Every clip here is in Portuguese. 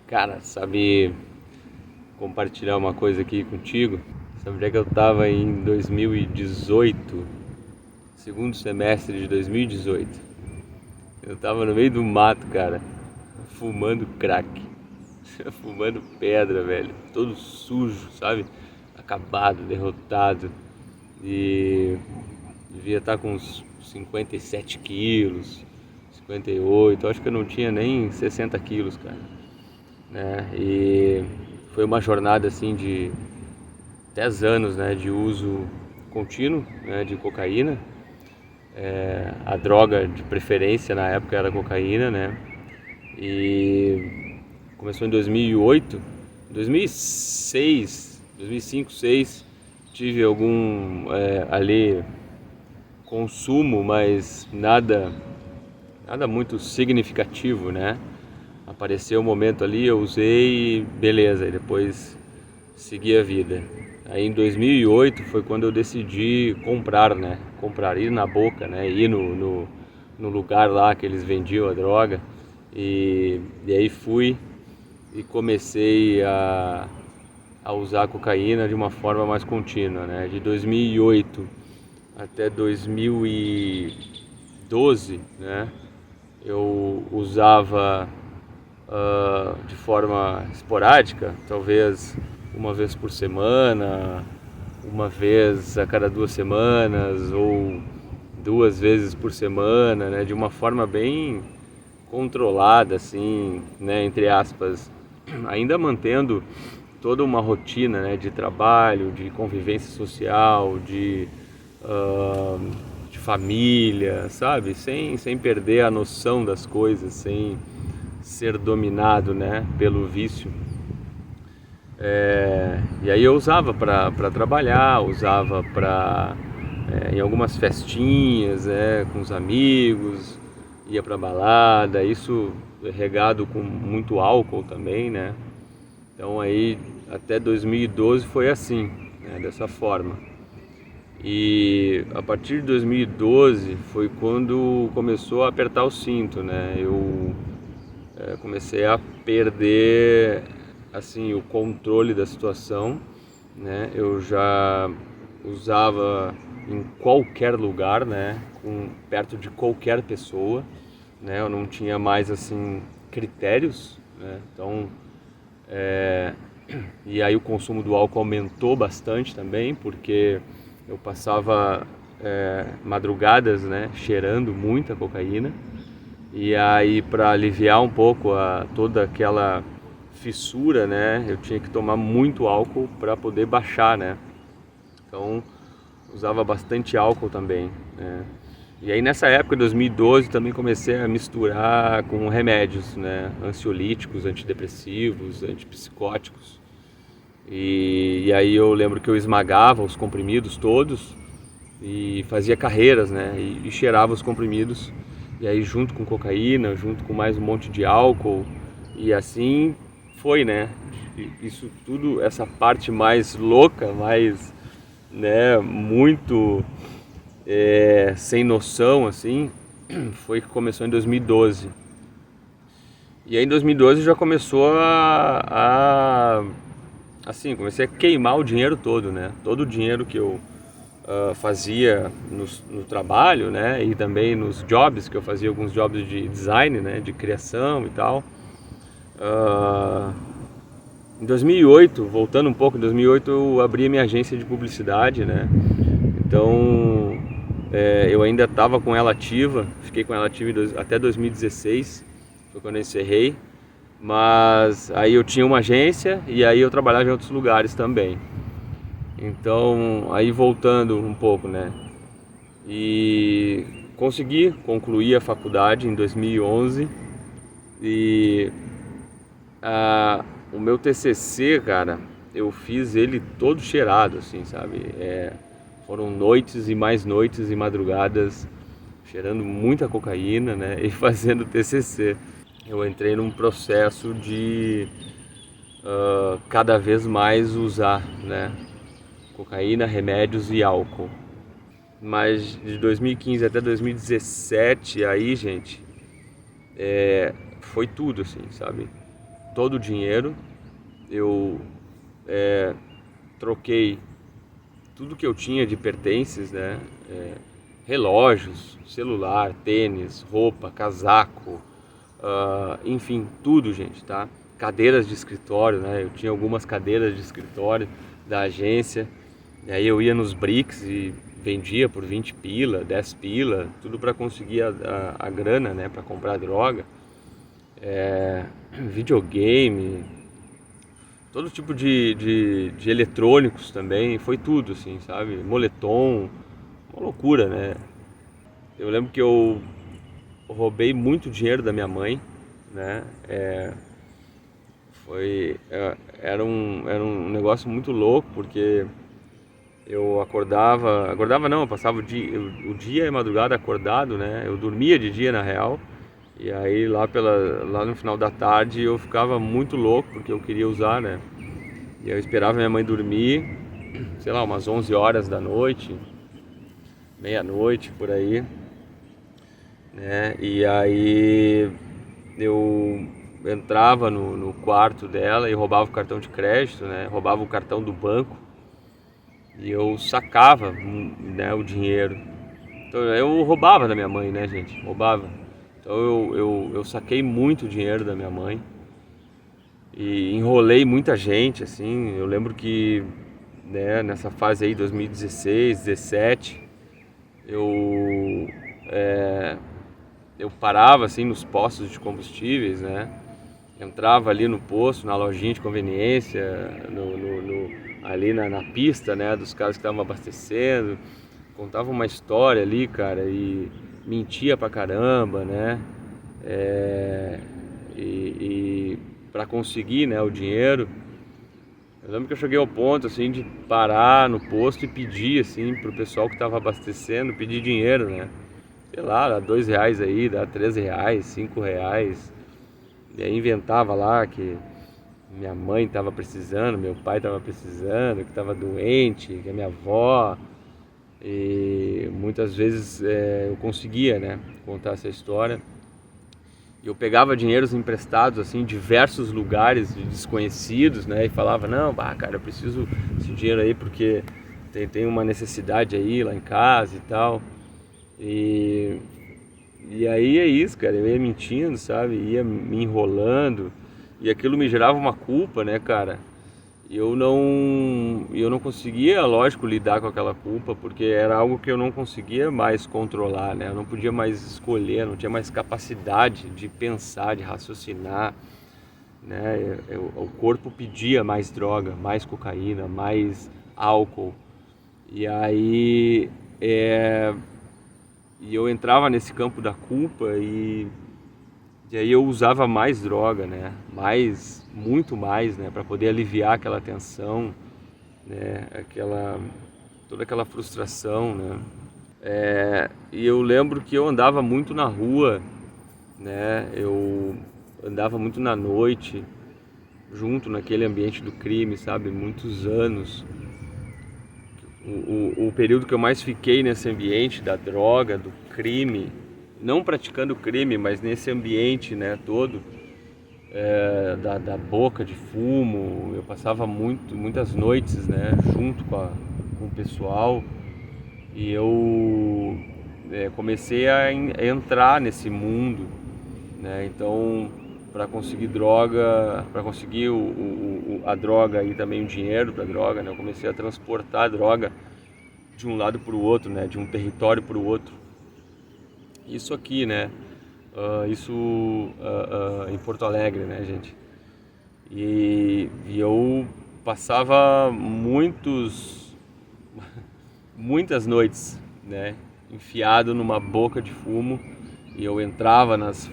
Cara, sabe compartilhar uma coisa aqui contigo? Sabe onde é que eu tava em 2018, segundo semestre de 2018? Eu tava no meio do mato, cara, fumando crack, fumando pedra, velho, todo sujo, sabe? Acabado, derrotado e devia estar com uns 57 quilos, 58, acho que eu não tinha nem 60 quilos, cara, né? E foi uma jornada assim de 10 anos, né, de uso contínuo, né, de cocaína. A droga de preferência na época era cocaína, né? E começou em 2008, 2006, 2005, 2006 tive algum ali consumo, mas nada muito significativo, né? Apareceu um momento ali, eu usei, beleza, e depois segui a vida. Aí em 2008 foi quando eu decidi comprar, né? Comprar, ir na boca, né? Ir no lugar lá que eles vendiam a droga. E aí fui e comecei a usar cocaína de uma forma mais contínua, né? De 2008 até 2012, né? Eu usava de forma esporádica, talvez uma vez por semana, uma vez a cada 2 semanas ou 2 vezes por semana, né? De uma forma bem controlada, assim, né? Entre aspas, ainda mantendo toda uma rotina, né? De trabalho, de convivência social, uh, de família, sabe? Sem perder a noção das coisas, sem ser dominado, né, pelo vício. E aí eu usava para trabalhar, usava para em algumas festinhas, com os amigos, ia para balada, isso regado com muito álcool também, né? Então aí até 2012 foi assim, né, dessa forma. E a partir de 2012 foi quando começou a apertar o cinto, né? Eu comecei a perder assim o controle da situação, né? Eu já usava em qualquer lugar, né? Perto de qualquer pessoa, né? Eu não tinha mais assim critérios, né? Então e aí o consumo do álcool aumentou bastante também, porque eu passava madrugadas, né? Cheirando muita cocaína. E aí, para aliviar um pouco toda aquela fissura, né, eu tinha que tomar muito álcool para poder baixar, né? Então, usava bastante álcool também, né? E aí nessa época, 2012, também comecei a misturar com remédios, né, ansiolíticos, antidepressivos, antipsicóticos. E aí eu lembro que eu esmagava os comprimidos todos e fazia carreiras, né? E cheirava os comprimidos. E aí junto com cocaína, junto com mais um monte de álcool. E assim foi, né? Isso tudo, essa parte mais louca, mais, né, muito sem noção, assim, foi que começou em 2012. E aí em 2012 já começou assim, comecei a queimar o dinheiro todo, né? Todo o dinheiro que eu fazia no trabalho, né, e também nos jobs, que eu fazia alguns jobs de design, né, de criação e tal. Uh, Em 2008, voltando um pouco, em 2008 eu abri a minha agência de publicidade, né, então eu ainda estava com ela ativa, fiquei com ela ativa até 2016, foi quando eu encerrei, mas aí eu tinha uma agência e aí eu trabalhava em outros lugares também. Então, aí voltando um pouco, né? E consegui concluir a faculdade em 2011 e o meu TCC, cara, eu fiz ele todo cheirado, assim, sabe? Foram noites e mais noites e madrugadas cheirando muita cocaína, né? E fazendo TCC. Eu entrei num processo de cada vez mais usar, né? Cocaína, remédios e álcool. Mas de 2015 até 2017, aí, gente, foi tudo, assim, sabe? todo o dinheiro, eu troquei tudo que eu tinha de pertences, né? Relógios, celular, tênis, roupa, casaco, enfim, tudo, gente, tá? Cadeiras de escritório, né? Eu tinha algumas cadeiras de escritório da agência, e aí eu ia nos Bricks e vendia por 20 pila, 10 pila, tudo para conseguir a grana, né? Para comprar droga, videogame, todo tipo de eletrônicos também, foi tudo, assim, sabe? Moletom, uma loucura, né? Eu lembro que eu roubei muito dinheiro da minha mãe, né? Era um negócio muito louco, porque eu acordava não, eu passava o dia e a madrugada acordado, né? Eu dormia de dia, na real, e aí lá no final da tarde eu ficava muito louco, porque eu queria usar, né? E eu esperava minha mãe dormir, sei lá, umas 11 horas da noite, meia-noite, por aí, né? E aí eu entrava no quarto dela e roubava o cartão de crédito, né? Roubava o cartão do banco e eu sacava, né, o dinheiro. Então eu roubava da minha mãe, né, gente? Roubava. Então eu saquei muito dinheiro da minha mãe e enrolei muita gente, assim. Eu lembro que, né, nessa fase aí, 2016, 17, eu eu parava assim nos postos de combustíveis, né? Entrava ali no posto, na lojinha de conveniência, ali na pista, né, dos caras que estavam abastecendo, contava uma história ali, cara, e mentia pra caramba, né? E para conseguir, né, o dinheiro. Eu lembro que eu cheguei ao ponto assim de parar no posto e pedir assim pro pessoal que estava abastecendo, pedir dinheiro, né? Sei lá, dá R$ 2 aí, dá R$ 3, R$ 5. E aí inventava lá que minha mãe estava precisando, meu pai estava precisando, que estava doente, que a minha avó. E muitas vezes eu conseguia, né, contar essa história. E eu pegava dinheiros emprestados assim, em diversos lugares de desconhecidos, né, e falava: não, cara, eu preciso desse dinheiro aí porque tem uma necessidade aí lá em casa e tal. E aí é isso, cara, eu ia mentindo, sabe, ia me enrolando, e aquilo me gerava uma culpa, né, cara. E eu não conseguia, lógico, lidar com aquela culpa, porque era algo que eu não conseguia mais controlar, né? Eu não podia mais escolher, não tinha mais capacidade de pensar, de raciocinar, né? O corpo pedia mais droga, mais cocaína, mais álcool. E aí e eu entrava nesse campo da culpa e aí eu usava mais droga, né? Muito mais, né? Para poder aliviar aquela tensão, né? Toda aquela frustração, né? E eu lembro que eu andava muito na rua, né? Eu andava muito na noite, junto naquele ambiente do crime, sabe? Muitos anos. O período que eu mais fiquei nesse ambiente da droga, do crime, não praticando crime, mas nesse ambiente, né, todo, da boca de fumo, eu passava muitas noites, né, junto com o pessoal, e eu comecei a entrar nesse mundo, né, então para conseguir droga, para conseguir a droga e também o dinheiro para droga, né, eu comecei a transportar a droga de um lado para o outro, né, de um território para o outro. Isso aqui, né? Em Porto Alegre, né, gente? E eu passava muitas noites, né, enfiado numa boca de fumo, e eu entrava nas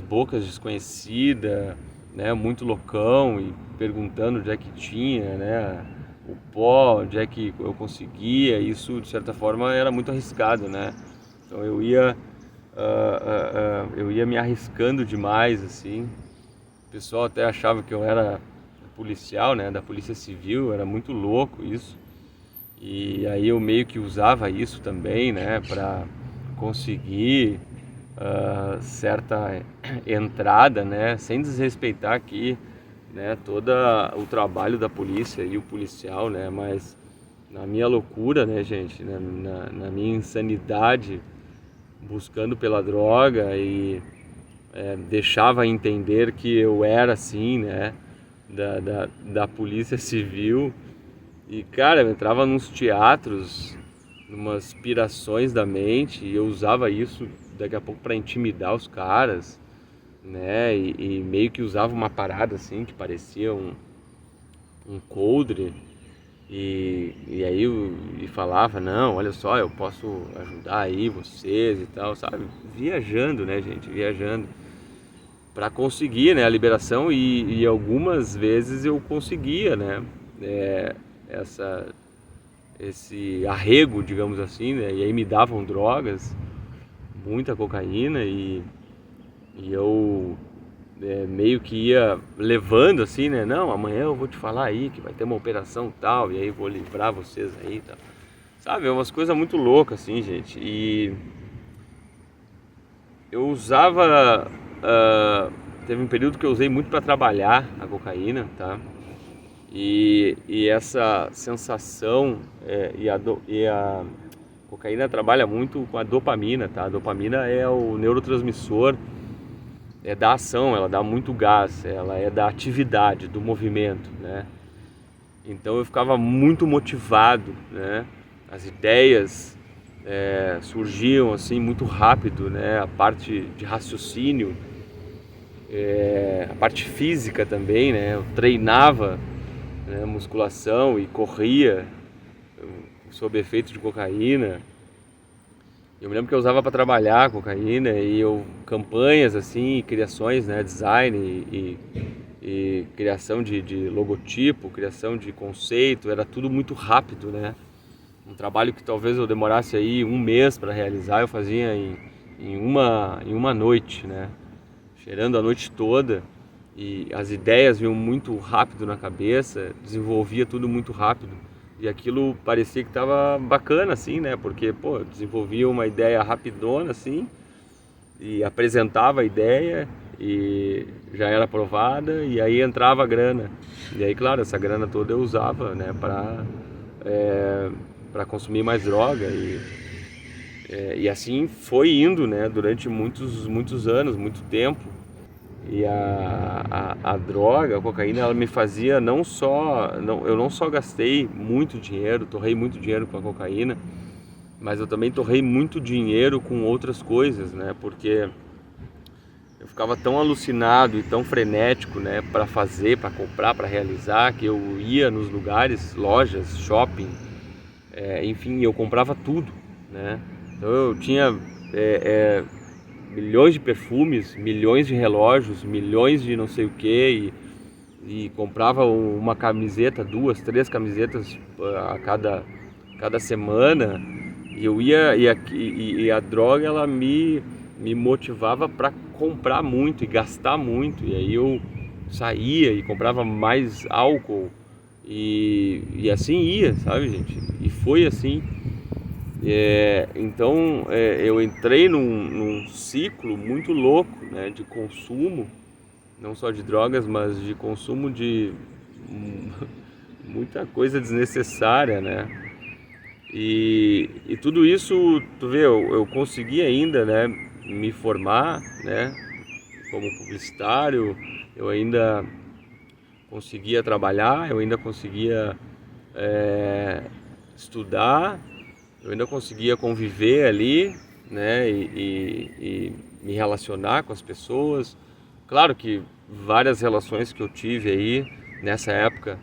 bocas desconhecidas, né, muito loucão, e perguntando onde é que tinha, né, o pó, onde é que eu conseguia. Isso de certa forma era muito arriscado, né? Então eu ia me arriscando demais, assim. O pessoal até achava que eu era policial, né, da Polícia Civil, era muito louco isso. E aí eu meio que usava isso também, né, para conseguir certa entrada, né, sem desrespeitar aqui, né, todo o trabalho da polícia e o policial, né, mas na minha loucura, né, gente, né, na minha insanidade, buscando pela droga e deixava entender que eu era assim, né, da polícia civil. E cara, eu entrava nos teatros, numas pirações da mente, e eu usava isso daqui a pouco para intimidar os caras, né, e meio que usava uma parada assim que parecia um coldre. E aí e falava, não, olha só, eu posso ajudar aí vocês e tal, sabe? Viajando, né, gente? Viajando para conseguir, né, a liberação e algumas vezes eu conseguia, né? É, essa, esse arrego, digamos assim, né? E aí me davam drogas, muita cocaína e eu meio que ia levando assim, né? Não, amanhã eu vou te falar aí que vai ter uma operação tal, e aí eu vou livrar vocês aí, tal. Sabe, é umas coisas muito loucas assim, gente. E eu usava, teve um período que eu usei muito para trabalhar a cocaína, tá? E essa sensação e a cocaína trabalha muito com a dopamina, tá? A dopamina é o neurotransmissor da ação, ela dá muito gás, ela é da atividade, do movimento, né? Então eu ficava muito motivado, né? As ideias surgiam assim muito rápido, né? A parte de raciocínio, a parte física também, né? Eu treinava, né, musculação e corria sob efeito de cocaína. Eu me lembro que eu usava para trabalhar cocaína e campanhas assim, criações, né, design e criação de logotipo, criação de conceito, era tudo muito rápido, né? Um trabalho que talvez eu demorasse aí um mês para realizar, eu fazia em uma noite, né? Cheirando a noite toda e as ideias vinham muito rápido na cabeça, desenvolvia tudo muito rápido. E aquilo parecia que tava bacana, assim, né? Porque, pô, eu desenvolvia uma ideia rapidona, assim, e apresentava a ideia e já era aprovada, e aí entrava a grana. E aí, claro, essa grana toda eu usava, né, para consumir mais droga. E assim foi indo, né, durante muitos anos, muito tempo. E a droga, a cocaína, ela me fazia eu não só gastei muito dinheiro, torrei muito dinheiro com a cocaína, mas eu também torrei muito dinheiro com outras coisas, né? Porque eu ficava tão alucinado e tão frenético, né? Para fazer, para comprar, para realizar, que eu ia nos lugares, lojas, shopping, enfim, eu comprava tudo, né? Então eu tinha milhões de perfumes, milhões de relógios, milhões de não sei o que e comprava uma camiseta, 2, 3 camisetas a cada semana e eu ia e a droga ela me motivava para comprar muito e gastar muito e aí eu saía e comprava mais álcool e assim ia, sabe, gente? E foi assim. Então eu entrei num ciclo muito louco, né, de consumo, não só de drogas, mas de consumo de muita coisa desnecessária, né? E tudo isso, tu vê, eu consegui ainda, né, me formar, né, como publicitário, eu ainda conseguia trabalhar, eu ainda conseguia estudar, eu ainda conseguia conviver ali, né, e me relacionar com as pessoas. Claro que várias relações que eu tive aí nessa época,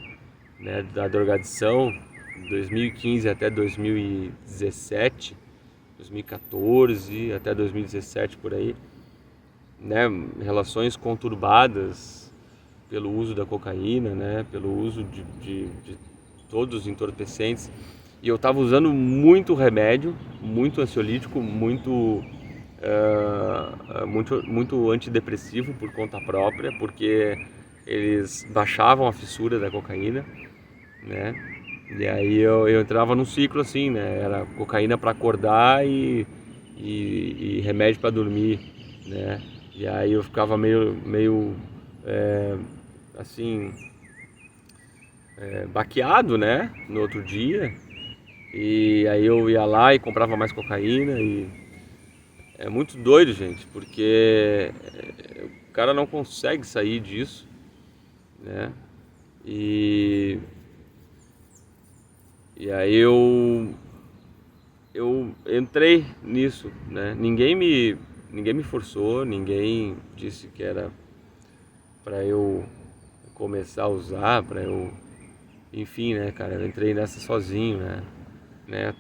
né, da drogadição, 2015 até 2017, 2014 até 2017 por aí, né, relações conturbadas pelo uso da cocaína, né, pelo uso de todos os entorpecentes. E eu estava usando muito remédio, muito ansiolítico, muito antidepressivo por conta própria, porque eles baixavam a fissura da cocaína, né? E aí eu entrava num ciclo assim, né? Era cocaína para acordar e e remédio para dormir, né? E aí eu ficava meio assim, baqueado, né? No outro dia. E aí eu ia lá e comprava mais cocaína e é muito doido, gente, porque o cara não consegue sair disso, né? E, e aí eu entrei nisso, né? Ninguém me forçou, ninguém disse que era para eu começar a usar, para eu, enfim, né, cara, eu entrei nessa sozinho, né?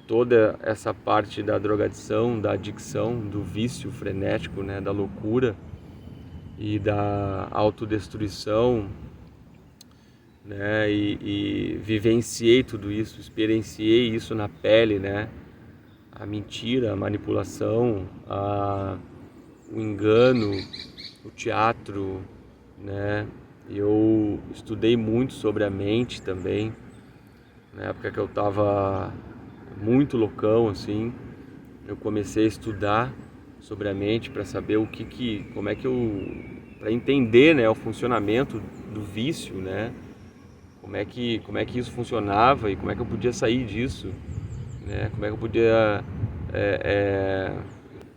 Toda essa parte da drogadição, da adicção, do vício frenético, né, da loucura e da autodestruição, né? E vivenciei tudo isso, experienciei isso na pele, né? A mentira, a manipulação, o engano, o teatro, né? Eu estudei muito sobre a mente também, na época que eu estava muito loucão, assim, eu comecei a estudar sobre a mente para saber como é que para entender, né, o funcionamento do vício, né? Como é que isso funcionava e como é que eu podia sair disso, né? Como é que eu podia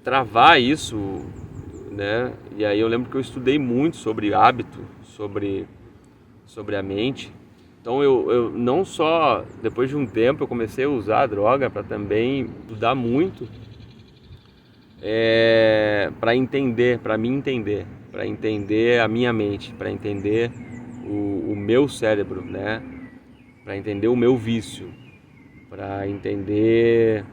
travar isso, né? E aí eu lembro que eu estudei muito sobre hábito, sobre a mente. Então eu não só, depois de um tempo eu comecei a usar a droga para também estudar muito, para entender, para entender a minha mente, para entender o meu cérebro, né? Para entender o meu vício, para entender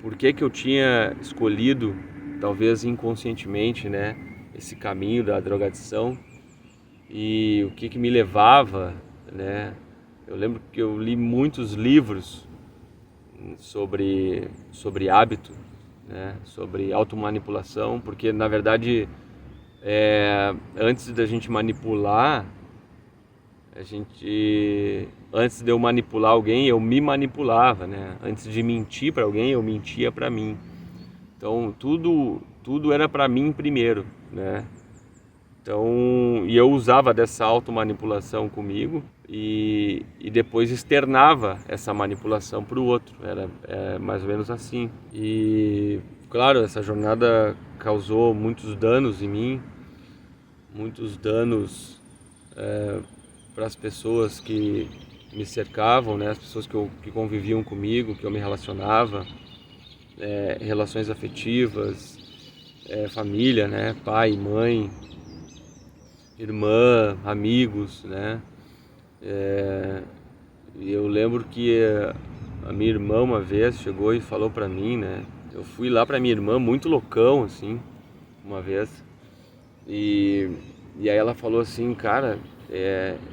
por que eu tinha escolhido, talvez inconscientemente, né, esse caminho da drogadição e o que me levava, né? Eu lembro que eu li muitos livros sobre hábito, né, sobre automanipulação, porque na verdade antes da gente manipular, antes de eu manipular alguém, eu me manipulava, né? Antes de mentir para alguém, eu mentia para mim. Então tudo era para mim primeiro, né? Então, e eu usava dessa automanipulação comigo e depois externava essa manipulação para o outro. Era mais ou menos assim. E claro, essa jornada causou muitos danos em mim, muitos danos para as pessoas que me cercavam, né? As pessoas que conviviam comigo, que eu me relacionava, relações afetivas, família, né? Pai, mãe, irmã, amigos, né? E eu lembro que a minha irmã uma vez chegou e falou pra mim, né? Eu fui lá pra minha irmã muito loucão, assim, uma vez. E aí ela falou assim, cara,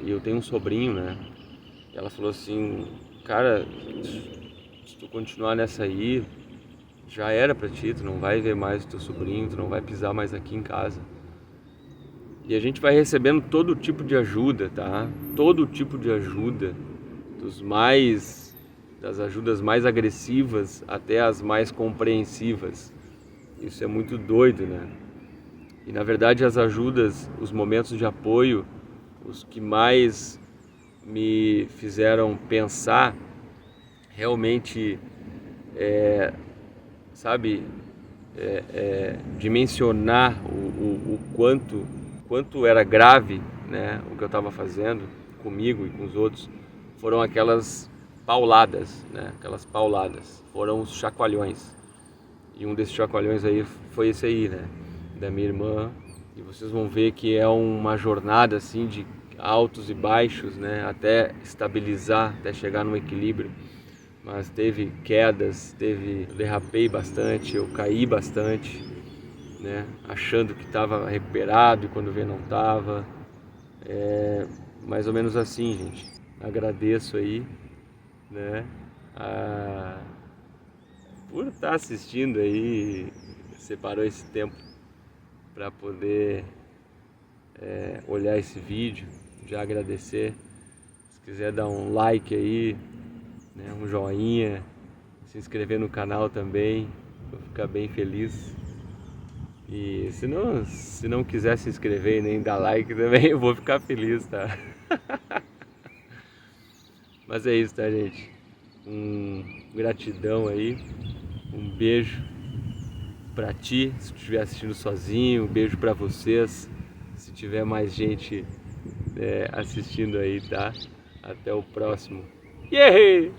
eu tenho um sobrinho, né? E ela falou assim, cara, se tu continuar nessa aí, já era pra ti, tu não vai ver mais o teu sobrinho, tu não vai pisar mais aqui em casa. E a gente vai recebendo todo tipo de ajuda, tá? Todo tipo de ajuda, das ajudas mais agressivas até as mais compreensivas. Isso é muito doido, né? E na verdade as ajudas, os momentos de apoio, os que mais me fizeram pensar realmente, sabe, dimensionar o quanto era grave, né, o que eu estava fazendo comigo e com os outros, foram aquelas pauladas, né, foram os chacoalhões. E um desses chacoalhões aí foi esse aí, né, da minha irmã. E vocês vão ver que é uma jornada assim de altos e baixos, né, até estabilizar, até chegar no equilíbrio. Mas teve quedas, eu derrapei bastante, eu caí bastante, né, achando que estava recuperado e quando vê não estava. Mais ou menos assim, gente. Agradeço aí, né, por estar assistindo aí, separou esse tempo para poder olhar esse vídeo, já agradecer. Se quiser dar um like aí, né, um joinha, se inscrever no canal também, vou ficar bem feliz. E se não quiser se inscrever e nem dar like também, eu vou ficar feliz, tá? Mas é isso, tá, gente? Gratidão aí, um beijo pra ti, se tu estiver assistindo sozinho, um beijo pra vocês, se tiver mais gente assistindo aí, tá? Até o próximo. Yeah!